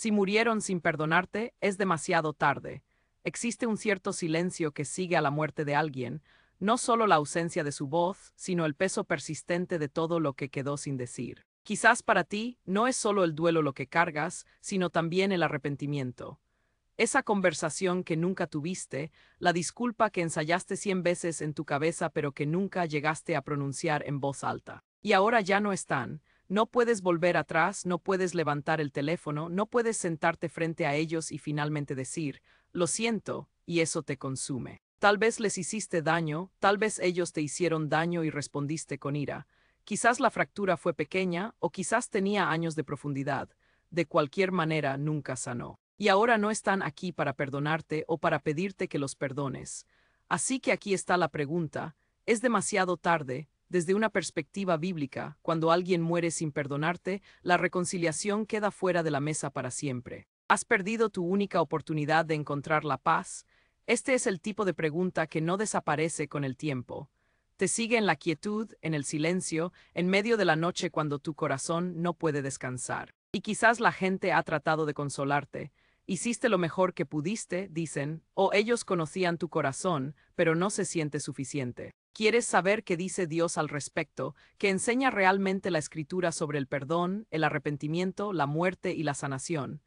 Si murieron sin perdonarte, es demasiado tarde. Existe un cierto silencio que sigue a la muerte de alguien, no solo la ausencia de su voz, sino el peso persistente de todo lo que quedó sin decir. Quizás para ti no es solo el duelo lo que cargas, sino también el arrepentimiento. Esa conversación que nunca tuviste, la disculpa que ensayaste 100 veces en tu cabeza pero que nunca llegaste a pronunciar en voz alta. Y ahora ya no están. No puedes volver atrás, no puedes levantar el teléfono, no puedes sentarte frente a ellos y finalmente decir, lo siento, y eso te consume. Tal vez les hiciste daño, tal vez ellos te hicieron daño y respondiste con ira. Quizás la fractura fue pequeña o quizás tenía años de profundidad. De cualquier manera, nunca sanó. Y ahora no están aquí para perdonarte o para pedirte que los perdones. Así que aquí está la pregunta, ¿es demasiado tarde? Desde una perspectiva bíblica, cuando alguien muere sin perdonarte, la reconciliación queda fuera de la mesa para siempre. ¿Has perdido tu única oportunidad de encontrar la paz? Este es el tipo de pregunta que no desaparece con el tiempo. Te sigue en la quietud, en el silencio, en medio de la noche cuando tu corazón no puede descansar. Y quizás la gente ha tratado de consolarte. Hiciste lo mejor que pudiste, dicen, o ellos conocían tu corazón, pero no se siente suficiente. ¿Quieres saber qué dice Dios al respecto, que enseña realmente la Escritura sobre el perdón, el arrepentimiento, la muerte y la sanación?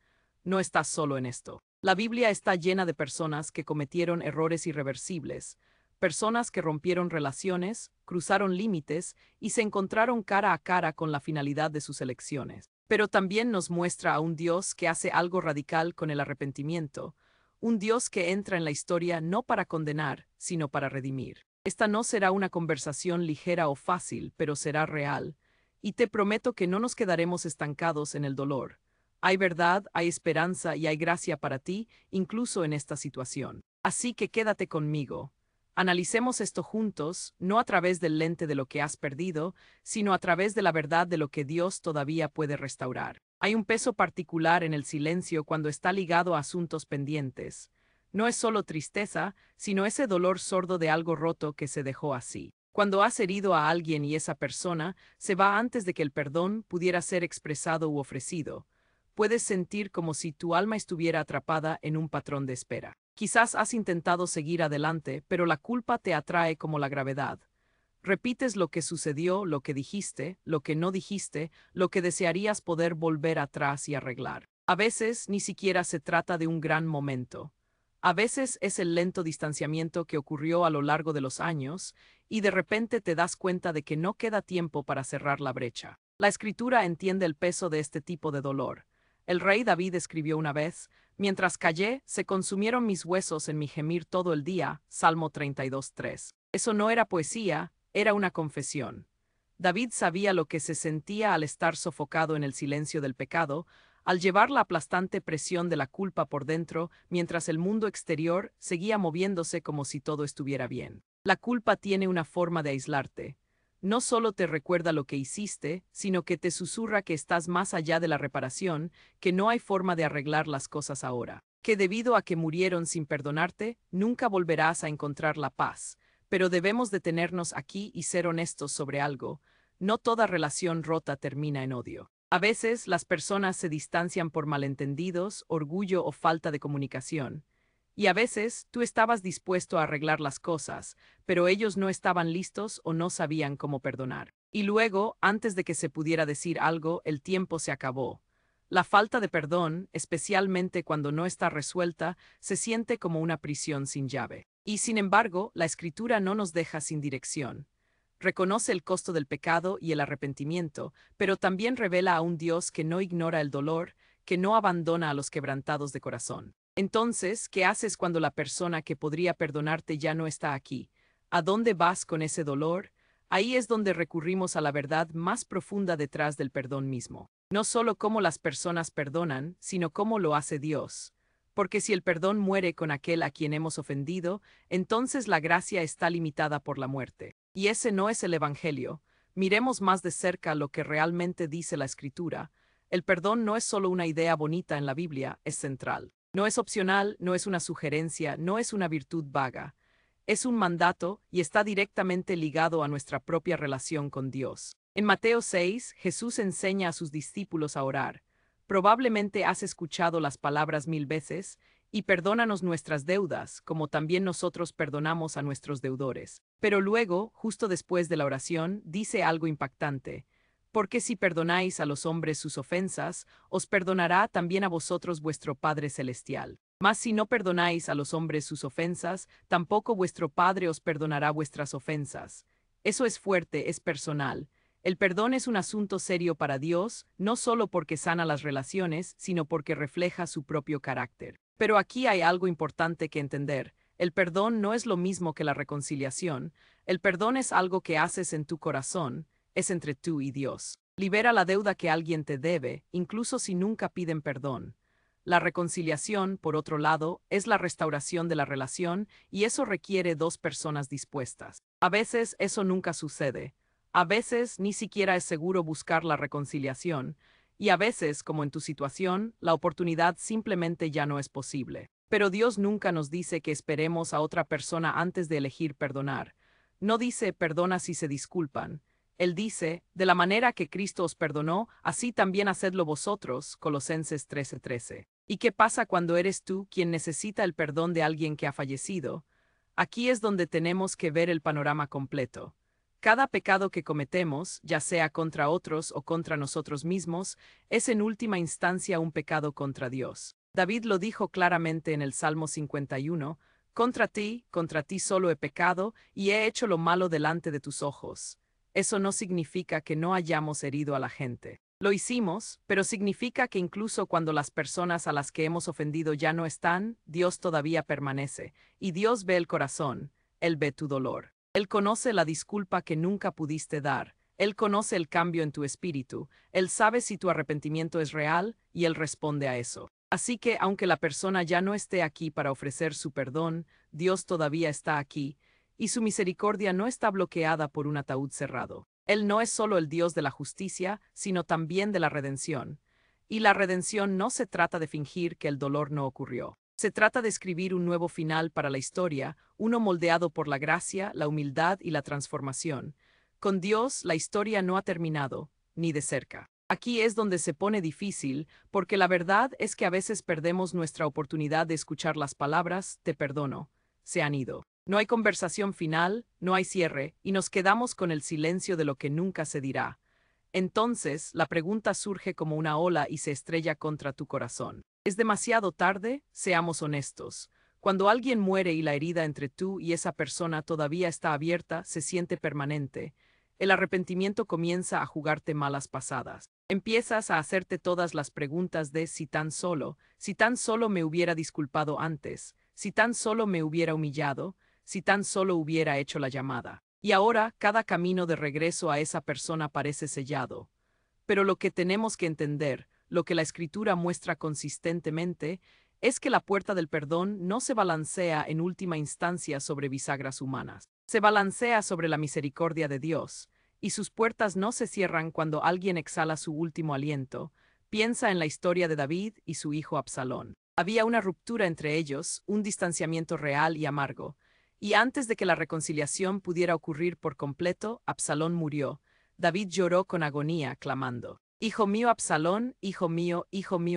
No estás solo en esto. La Biblia está llena de personas que cometieron errores irreversibles, personas que rompieron relaciones, cruzaron límites y se encontraron cara a cara con la finalidad de sus elecciones. Pero también nos muestra a un Dios que hace algo radical con el arrepentimiento, un Dios que entra en la historia no para condenar, sino para redimir. Esta no será una conversación ligera o fácil, pero será real, y te prometo que no nos quedaremos estancados en el dolor. Hay verdad, hay esperanza y hay gracia para ti, incluso en esta situación. Así que quédate conmigo. Analicemos esto juntos, no a través del lente de lo que has perdido, sino a través de la verdad de lo que Dios todavía puede restaurar. Hay un peso particular en el silencio cuando está ligado a asuntos pendientes. No es solo tristeza, sino ese dolor sordo de algo roto que se dejó así. Cuando has herido a alguien y esa persona se va antes de que el perdón pudiera ser expresado u ofrecido, puedes sentir como si tu alma estuviera atrapada en un patrón de espera. Quizás has intentado seguir adelante, pero la culpa te atrae como la gravedad. Repites lo que sucedió, lo que dijiste, lo que no dijiste, lo que desearías poder volver atrás y arreglar. A veces ni siquiera se trata de un gran momento. A veces es el lento distanciamiento que ocurrió a lo largo de los años y de repente te das cuenta de que no queda tiempo para cerrar la brecha. La Escritura entiende el peso de este tipo de dolor. El rey David escribió una vez, mientras callé, se consumieron mis huesos en mi gemir todo el día, Salmo 32:3. Eso no era poesía, era una confesión. David sabía lo que se sentía al estar sofocado en el silencio del pecado, al llevar la aplastante presión de la culpa por dentro, mientras el mundo exterior seguía moviéndose como si todo estuviera bien. La culpa tiene una forma de aislarte. No solo te recuerda lo que hiciste, sino que te susurra que estás más allá de la reparación, que no hay forma de arreglar las cosas ahora, que debido a que murieron sin perdonarte, nunca volverás a encontrar la paz. Pero debemos detenernos aquí y ser honestos sobre algo. No toda relación rota termina en odio. A veces las personas se distancian por malentendidos, orgullo o falta de comunicación. Y a veces tú estabas dispuesto a arreglar las cosas, pero ellos no estaban listos o no sabían cómo perdonar. Y luego, antes de que se pudiera decir algo, el tiempo se acabó. La falta de perdón, especialmente cuando no está resuelta, se siente como una prisión sin llave. Y sin embargo, la Escritura no nos deja sin dirección. Reconoce el costo del pecado y el arrepentimiento, pero también revela a un Dios que no ignora el dolor, que no abandona a los quebrantados de corazón. Entonces, ¿qué haces cuando la persona que podría perdonarte ya no está aquí? ¿A dónde vas con ese dolor? Ahí es donde recurrimos a la verdad más profunda detrás del perdón mismo. No solo cómo las personas perdonan, sino cómo lo hace Dios. Porque si el perdón muere con aquel a quien hemos ofendido, entonces la gracia está limitada por la muerte. Y ese no es el Evangelio. Miremos más de cerca lo que realmente dice la Escritura. El perdón no es solo una idea bonita en la Biblia, es central. No es opcional, no es una sugerencia, no es una virtud vaga. Es un mandato y está directamente ligado a nuestra propia relación con Dios. En Mateo 6, Jesús enseña a sus discípulos a orar. Probablemente has escuchado las palabras 1000 veces, y perdónanos nuestras deudas, como también nosotros perdonamos a nuestros deudores. Pero luego, justo después de la oración, dice algo impactante. Porque si perdonáis a los hombres sus ofensas, os perdonará también a vosotros vuestro Padre Celestial. Mas si no perdonáis a los hombres sus ofensas, tampoco vuestro Padre os perdonará vuestras ofensas. Eso es fuerte, es personal. El perdón es un asunto serio para Dios, no solo porque sana las relaciones, sino porque refleja su propio carácter. Pero aquí hay algo importante que entender. El perdón no es lo mismo que la reconciliación. El perdón es algo que haces en tu corazón, es entre tú y Dios. Libera la deuda que alguien te debe, incluso si nunca piden perdón. La reconciliación, por otro lado, es la restauración de la relación, y eso requiere dos personas dispuestas. A veces eso nunca sucede. A veces ni siquiera es seguro buscar la reconciliación, y a veces, como en tu situación, la oportunidad simplemente ya no es posible. Pero Dios nunca nos dice que esperemos a otra persona antes de elegir perdonar. No dice perdona si se disculpan. Él dice, de la manera que Cristo os perdonó, así también hacedlo vosotros, Colosenses 13:13. ¿Y qué pasa cuando eres tú quien necesita el perdón de alguien que ha fallecido? Aquí es donde tenemos que ver el panorama completo. Cada pecado que cometemos, ya sea contra otros o contra nosotros mismos, es en última instancia un pecado contra Dios. David lo dijo claramente en el Salmo 51, contra ti solo he pecado, y he hecho lo malo delante de tus ojos. Eso no significa que no hayamos herido a la gente. Lo hicimos, pero significa que incluso cuando las personas a las que hemos ofendido ya no están, Dios todavía permanece, y Dios ve el corazón, Él ve tu dolor. Él conoce la disculpa que nunca pudiste dar. Él conoce el cambio en tu espíritu. Él sabe si tu arrepentimiento es real y Él responde a eso. Así que, aunque la persona ya no esté aquí para ofrecer su perdón, Dios todavía está aquí, y su misericordia no está bloqueada por un ataúd cerrado. Él no es solo el Dios de la justicia, sino también de la redención. Y la redención no se trata de fingir que el dolor no ocurrió. Se trata de escribir un nuevo final para la historia, uno moldeado por la gracia, la humildad y la transformación. Con Dios, la historia no ha terminado, ni de cerca. Aquí es donde se pone difícil, porque la verdad es que a veces perdemos nuestra oportunidad de escuchar las palabras, te perdono, se han ido. No hay conversación final, no hay cierre, y nos quedamos con el silencio de lo que nunca se dirá. Entonces, la pregunta surge como una ola y se estrella contra tu corazón. ¿Es demasiado tarde? Seamos honestos. Cuando alguien muere y la herida entre tú y esa persona todavía está abierta, se siente permanente. El arrepentimiento comienza a jugarte malas pasadas. Empiezas a hacerte todas las preguntas de si tan solo me hubiera disculpado antes, si tan solo me hubiera humillado, si tan solo hubiera hecho la llamada. Y ahora cada camino de regreso a esa persona parece sellado. Pero lo que tenemos que entender, lo que la Escritura muestra consistentemente, es que la puerta del perdón no se balancea en última instancia sobre bisagras humanas. Se balancea sobre la misericordia de Dios, y sus puertas no se cierran cuando alguien exhala su último aliento. Piensa en la historia de David y su hijo Absalón. Había una ruptura entre ellos, un distanciamiento real y amargo. Y antes de que la reconciliación pudiera ocurrir por completo, Absalón murió. David lloró con agonía, clamando: Hijo mío Absalón, hijo mío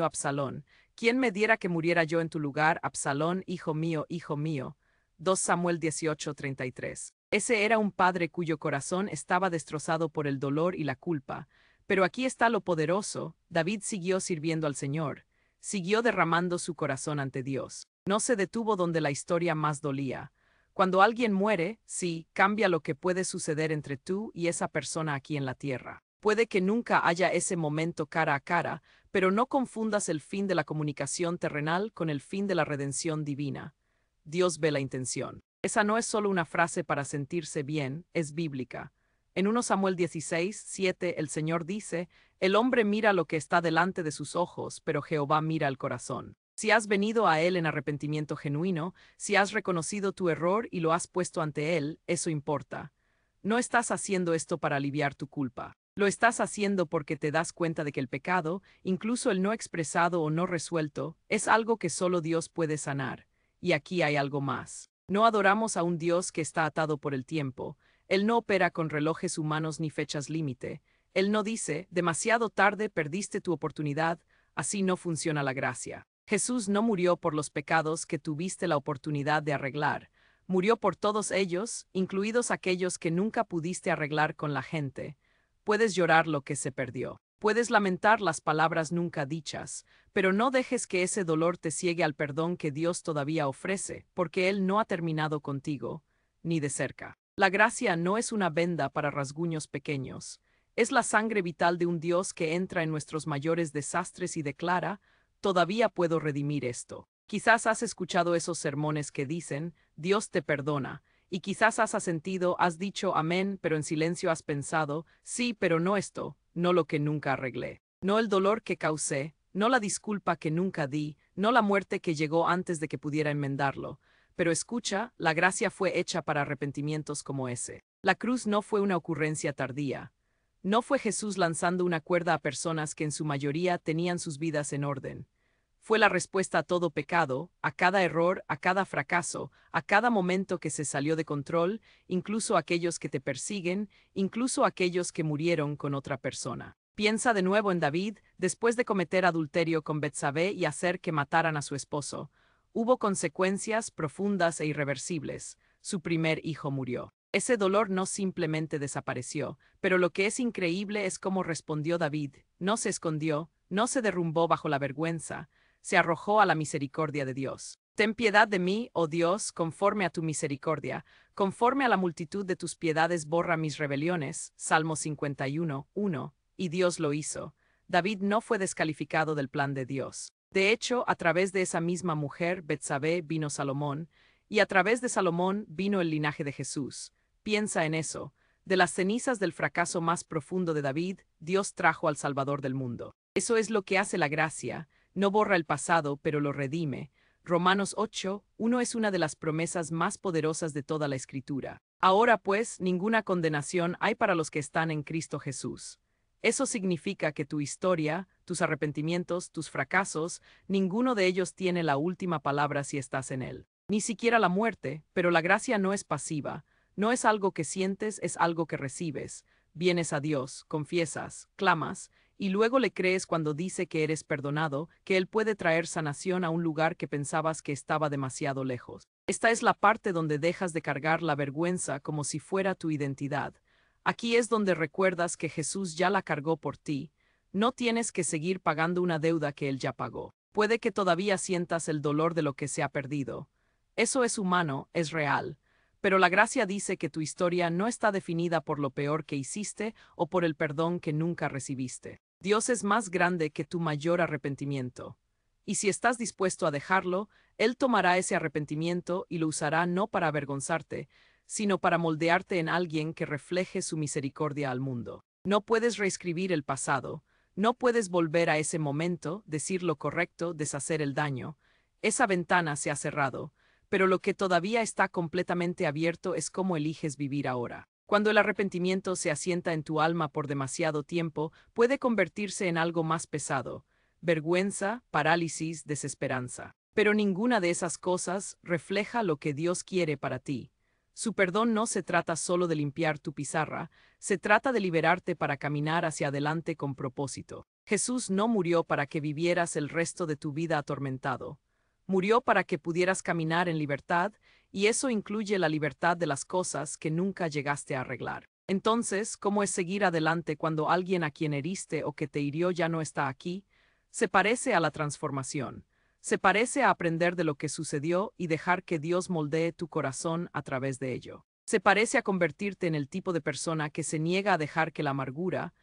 Absalón, ¿quién me diera que muriera yo en tu lugar, Absalón, hijo mío, hijo mío? 2 Samuel 18:33. Ese era un padre cuyo corazón estaba destrozado por el dolor y la culpa. Pero aquí está lo poderoso: David siguió sirviendo al Señor, siguió derramando su corazón ante Dios. No se detuvo donde la historia más dolía. Cuando alguien muere, sí, cambia lo que puede suceder entre tú y esa persona aquí en la tierra. Puede que nunca haya ese momento cara a cara, pero no confundas el fin de la comunicación terrenal con el fin de la redención divina. Dios ve la intención. Esa no es solo una frase para sentirse bien, es bíblica. En 1 Samuel 16:7 el Señor dice: El hombre mira lo que está delante de sus ojos, pero Jehová mira el corazón. Si has venido a Él en arrepentimiento genuino, si has reconocido tu error y lo has puesto ante Él, eso importa. No estás haciendo esto para aliviar tu culpa. Lo estás haciendo porque te das cuenta de que el pecado, incluso el no expresado o no resuelto, es algo que solo Dios puede sanar. Y aquí hay algo más. No adoramos a un Dios que está atado por el tiempo. Él no opera con relojes humanos ni fechas límite. Él no dice: demasiado tarde, perdiste tu oportunidad, Así no funciona la gracia. Jesús no murió por los pecados que tuviste la oportunidad de arreglar. Murió por todos ellos, incluidos aquellos que nunca pudiste arreglar con la gente. Puedes llorar lo que se perdió. Puedes lamentar las palabras nunca dichas, pero no dejes que ese dolor te ciegue al perdón que Dios todavía ofrece, porque Él no ha terminado contigo, ni de cerca. La gracia no es una venda para rasguños pequeños. Es la sangre vital de un Dios que entra en nuestros mayores desastres y declara: todavía puedo redimir esto. Quizás has escuchado esos sermones que dicen: Dios te perdona, y quizás has asentido, has dicho amén, pero en silencio has pensado: sí, pero no esto, no lo que nunca arreglé. No el dolor que causé, no la disculpa que nunca di, no la muerte que llegó antes de que pudiera enmendarlo. Pero escucha, la gracia fue hecha para arrepentimientos como ese. La cruz no fue una ocurrencia tardía. No fue Jesús lanzando una cuerda a personas que en su mayoría tenían sus vidas en orden. Fue la respuesta a todo pecado, a cada error, a cada fracaso, a cada momento que se salió de control, incluso aquellos que te persiguen, incluso aquellos que murieron con otra persona. Piensa de nuevo en David, después de cometer adulterio con Betsabé y hacer que mataran a su esposo. Hubo consecuencias profundas e irreversibles. Su primer hijo murió. Ese dolor no simplemente desapareció, pero lo que es increíble es cómo respondió David. No se escondió, no se derrumbó bajo la vergüenza, se arrojó a la misericordia de Dios. Ten piedad de mí, oh Dios, conforme a tu misericordia, conforme a la multitud de tus piedades borra mis rebeliones. Salmo 51, 1. Y Dios lo hizo. David no fue descalificado del plan de Dios. De hecho, a través de esa misma mujer, Betsabé, vino Salomón, y a través de Salomón vino el linaje de Jesús. Piensa en eso. De las cenizas del fracaso más profundo de David, Dios trajo al Salvador del mundo. Eso es lo que hace la gracia. No borra el pasado, pero lo redime. Romanos 8, 1 es una de las promesas más poderosas de toda la Escritura. Ahora pues, ninguna condenación hay para los que están en Cristo Jesús. Eso significa que tu historia, tus arrepentimientos, tus fracasos, ninguno de ellos tiene la última palabra si estás en Él. Ni siquiera la muerte, pero la gracia no es pasiva. No es algo que sientes, es algo que recibes. Vienes a Dios, confiesas, clamas, y luego le crees cuando dice que eres perdonado, que Él puede traer sanación a un lugar que pensabas que estaba demasiado lejos. Esta es la parte donde dejas de cargar la vergüenza como si fuera tu identidad. Aquí es donde recuerdas que Jesús ya la cargó por ti. No tienes que seguir pagando una deuda que Él ya pagó. Puede que todavía sientas el dolor de lo que se ha perdido. Eso es humano, es real. Pero la gracia dice que tu historia no está definida por lo peor que hiciste o por el perdón que nunca recibiste. Dios es más grande que tu mayor arrepentimiento. Y si estás dispuesto a dejarlo, Él tomará ese arrepentimiento y lo usará no para avergonzarte, sino para moldearte en alguien que refleje su misericordia al mundo. No puedes reescribir el pasado, no puedes volver a ese momento, decir lo correcto, deshacer el daño. Esa ventana se ha cerrado, pero lo que todavía está completamente abierto es cómo eliges vivir ahora. Cuando el arrepentimiento se asienta en tu alma por demasiado tiempo, puede convertirse en algo más pesado: vergüenza, parálisis, desesperanza. Pero ninguna de esas cosas refleja lo que Dios quiere para ti. Su perdón no se trata solo de limpiar tu pizarra, se trata de liberarte para caminar hacia adelante con propósito. Jesús no murió para que vivieras el resto de tu vida atormentado. Murió para que pudieras caminar en libertad, y eso incluye la libertad de las cosas que nunca llegaste a arreglar. Entonces, ¿cómo es seguir adelante cuando alguien a quien heriste o que te hirió ya no está aquí? Se parece a la transformación. Se parece a aprender de lo que sucedió y dejar que Dios moldee tu corazón a través de ello. Se parece a convertirte en el tipo de persona que se niega a dejar que la amargura,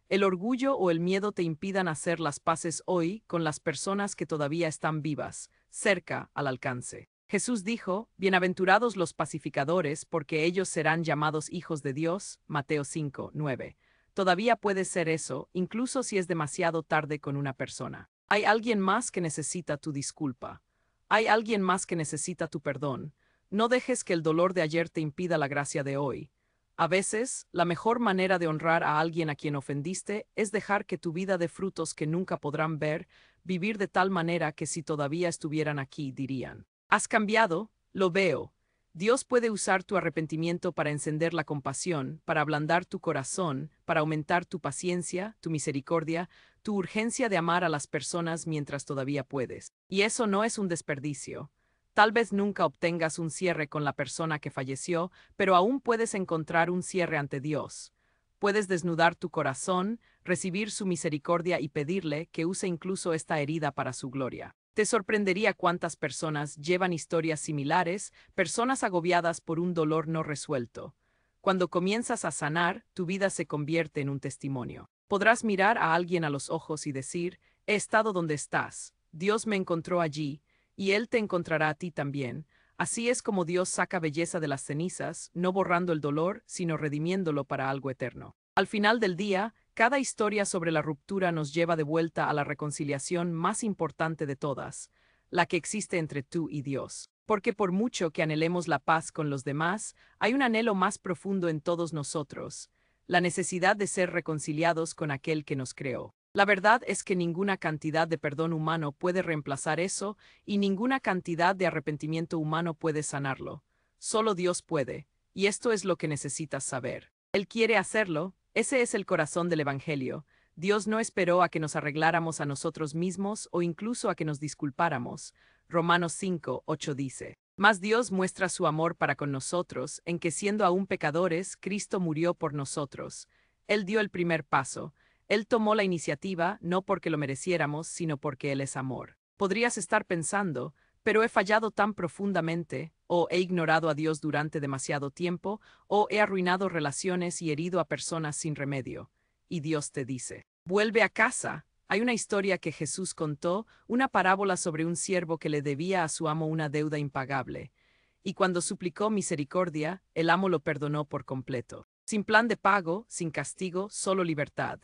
el orgullo o el miedo te impidan hacer las paces hoy con las personas que todavía están vivas, cerca, al alcance. Jesús dijo: bienaventurados los pacificadores, porque ellos serán llamados hijos de Dios. Mateo 5, 9. Todavía puede ser eso, incluso si es demasiado tarde con una persona. Hay alguien más que necesita tu disculpa. Hay alguien más que necesita tu perdón. No dejes que el dolor de ayer te impida la gracia de hoy. A veces, la mejor manera de honrar a alguien a quien ofendiste es dejar que tu vida dé frutos que nunca podrán ver, vivir de tal manera que si todavía estuvieran aquí dirían: has cambiado, lo veo. Dios puede usar tu arrepentimiento para encender la compasión, para ablandar tu corazón, para aumentar tu paciencia, tu misericordia, tu urgencia de amar a las personas mientras todavía puedes. Y eso no es un desperdicio. Tal vez nunca obtengas un cierre con la persona que falleció, pero aún puedes encontrar un cierre ante Dios. Puedes desnudar tu corazón, recibir su misericordia y pedirle que use incluso esta herida para su gloria. Te sorprendería cuántas personas llevan historias similares, personas agobiadas por un dolor no resuelto. Cuando comienzas a sanar, tu vida se convierte en un testimonio. Podrás mirar a alguien a los ojos y decir, he estado donde estás, Dios me encontró allí, y Él te encontrará a ti también. Así es como Dios saca belleza de las cenizas, no borrando el dolor, sino redimiéndolo para algo eterno. Al final del día, cada historia sobre la ruptura nos lleva de vuelta a la reconciliación más importante de todas, la que existe entre tú y Dios. Porque por mucho que anhelemos la paz con los demás, hay un anhelo más profundo en todos nosotros, la necesidad de ser reconciliados con aquel que nos creó. La verdad es que ninguna cantidad de perdón humano puede reemplazar eso y ninguna cantidad de arrepentimiento humano puede sanarlo. Solo Dios puede, y esto es lo que necesitas saber. Él quiere hacerlo, ese es el corazón del Evangelio. Dios no esperó a que nos arregláramos a nosotros mismos o incluso a que nos disculpáramos. Romanos 5:8 dice. Mas Dios muestra su amor para con nosotros en que siendo aún pecadores, Cristo murió por nosotros. Él dio el primer paso. Él tomó la iniciativa no porque lo mereciéramos, sino porque Él es amor. Podrías estar pensando, pero he fallado tan profundamente, o he ignorado a Dios durante demasiado tiempo, o he arruinado relaciones y herido a personas sin remedio. Y Dios te dice, vuelve a casa. Hay una historia que Jesús contó, una parábola sobre un siervo que le debía a su amo una deuda impagable. Y cuando suplicó misericordia, el amo lo perdonó por completo. Sin plan de pago, sin castigo, solo libertad.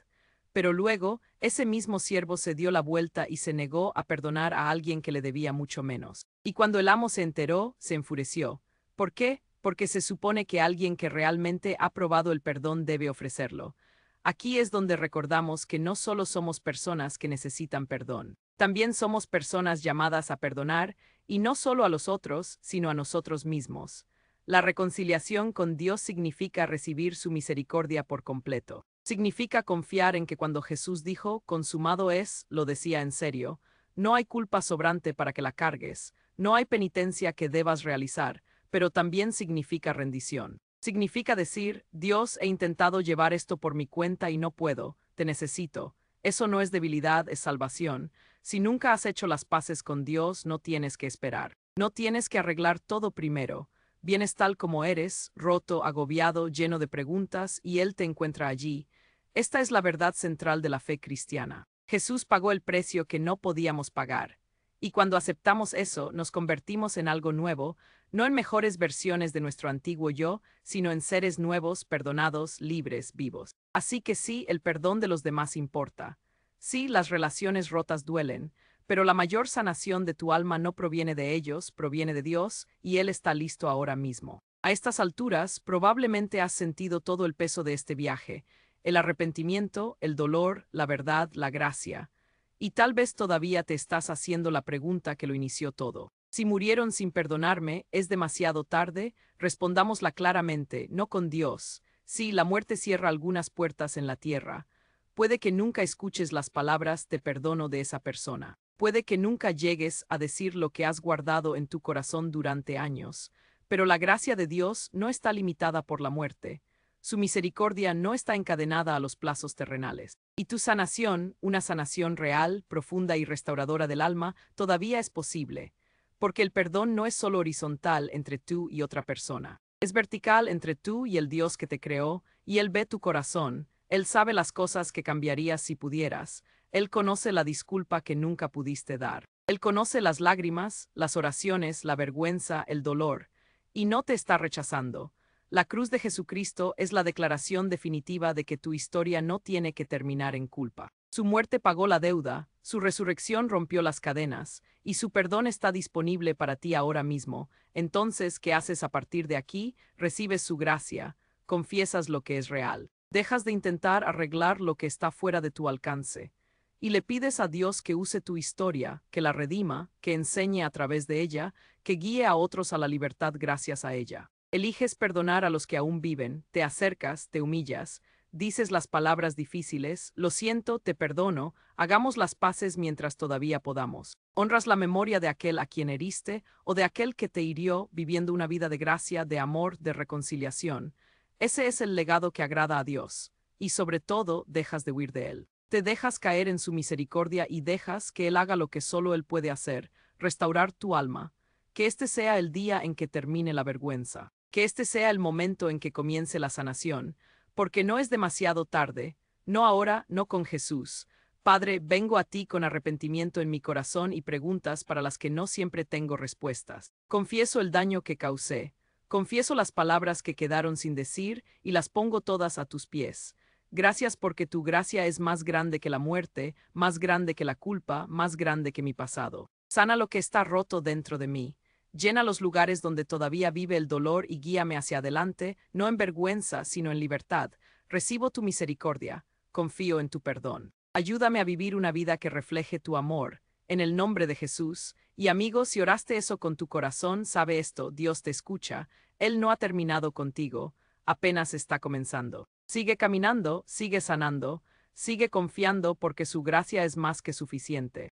Pero luego, ese mismo siervo se dio la vuelta y se negó a perdonar a alguien que le debía mucho menos. Y cuando el amo se enteró, se enfureció. ¿Por qué? Porque se supone que alguien que realmente ha probado el perdón debe ofrecerlo. Aquí es donde recordamos que no solo somos personas que necesitan perdón, también somos personas llamadas a perdonar, y no solo a los otros, sino a nosotros mismos. La reconciliación con Dios significa recibir su misericordia por completo. Significa confiar en que cuando Jesús dijo, consumado es, lo decía en serio, no hay culpa sobrante para que la cargues, no hay penitencia que debas realizar, pero también significa rendición. Significa decir, Dios, he intentado llevar esto por mi cuenta y no puedo, te necesito. Eso no es debilidad, es salvación. Si nunca has hecho las paces con Dios, no tienes que esperar. No tienes que arreglar todo primero. Vienes tal como eres, roto, agobiado, lleno de preguntas, y Él te encuentra allí. Esta es la verdad central de la fe cristiana. Jesús pagó el precio que no podíamos pagar. Y cuando aceptamos eso, nos convertimos en algo nuevo, no en mejores versiones de nuestro antiguo yo, sino en seres nuevos, perdonados, libres, vivos. Así que sí, el perdón de los demás importa. Sí, las relaciones rotas duelen, pero la mayor sanación de tu alma no proviene de ellos, proviene de Dios, y Él está listo ahora mismo. A estas alturas, probablemente has sentido todo el peso de este viaje, el arrepentimiento, el dolor, la verdad, la gracia. Y tal vez todavía te estás haciendo la pregunta que lo inició todo. Si murieron sin perdonarme, ¿es demasiado tarde? Respondámosla claramente, no con Dios. Sí, la muerte cierra algunas puertas en la tierra. Puede que nunca escuches las palabras te perdono de esa persona. Puede que nunca llegues a decir lo que has guardado en tu corazón durante años. Pero la gracia de Dios no está limitada por la muerte. Su misericordia no está encadenada a los plazos terrenales. Y tu sanación, una sanación real, profunda y restauradora del alma, todavía es posible. Porque el perdón no es solo horizontal entre tú y otra persona. Es vertical entre tú y el Dios que te creó, y Él ve tu corazón. Él sabe las cosas que cambiarías si pudieras. Él conoce la disculpa que nunca pudiste dar. Él conoce las lágrimas, las oraciones, la vergüenza, el dolor. Y no te está rechazando. La cruz de Jesucristo es la declaración definitiva de que tu historia no tiene que terminar en culpa. Su muerte pagó la deuda, su resurrección rompió las cadenas, y su perdón está disponible para ti ahora mismo. Entonces, ¿qué haces a partir de aquí? Recibes su gracia, confiesas lo que es real. Dejas de intentar arreglar lo que está fuera de tu alcance. Y le pides a Dios que use tu historia, que la redima, que enseñe a través de ella, que guíe a otros a la libertad gracias a ella. Eliges perdonar a los que aún viven, te acercas, te humillas, dices las palabras difíciles, lo siento, te perdono, hagamos las paces mientras todavía podamos. Honras la memoria de aquel a quien heriste o de aquel que te hirió, viviendo una vida de gracia, de amor, de reconciliación. Ese es el legado que agrada a Dios. Y sobre todo, dejas de huir de Él. Te dejas caer en su misericordia y dejas que Él haga lo que solo Él puede hacer, restaurar tu alma. Que este sea el día en que termine la vergüenza. Que este sea el momento en que comience la sanación. Porque no es demasiado tarde, no ahora, no con Jesús. Padre, vengo a ti con arrepentimiento en mi corazón y preguntas para las que no siempre tengo respuestas. Confieso el daño que causé. Confieso las palabras que quedaron sin decir y las pongo todas a tus pies. Gracias porque tu gracia es más grande que la muerte, más grande que la culpa, más grande que mi pasado. Sana lo que está roto dentro de mí. Llena los lugares donde todavía vive el dolor y guíame hacia adelante, no en vergüenza, sino en libertad. Recibo tu misericordia, confío en tu perdón. Ayúdame a vivir una vida que refleje tu amor. En el nombre de Jesús. Y amigos, si oraste eso con tu corazón, sabe esto, Dios te escucha. Él no ha terminado contigo, apenas está comenzando. Sigue caminando, sigue sanando, sigue confiando porque su gracia es más que suficiente.